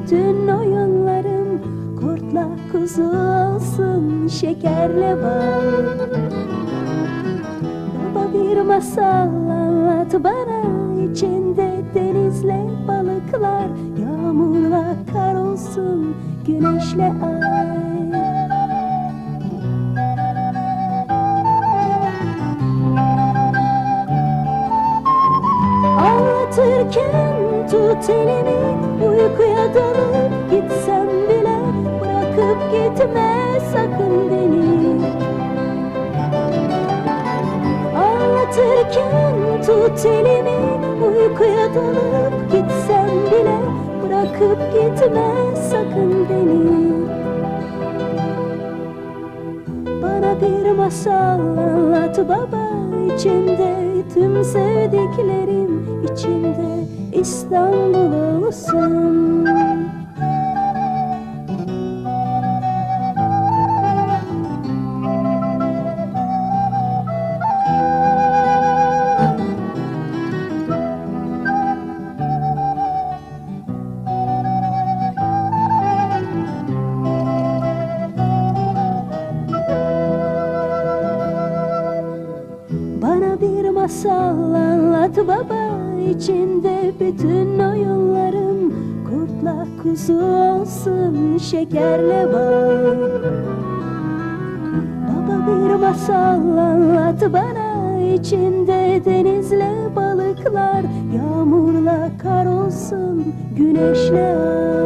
bütün oyunlarım kurtla kuzu olsun, şekerle bal. Baba bir masal anlat bana, içinde denizle balıklar, yağmurla kar olsun, güneşle ay. Anlatırken tut elimi, uykuya dalıp gitsem bile bırakıp gitme sakın beni. Anlatırken tut elimi, uykuya dalıp gitsem bile bırakıp gitme sakın beni. Bana bir masal anlat baba, içinde tüm sevdiklerim, içinde İstanbul olsun. Bana bir masal anlat baba, içinde bütün oyunlarım kurtla kuzu olsun, şekerle bal. Baba bir masal anlat bana, içinde denizle balıklar, yağmurla kar olsun, güneşle ay.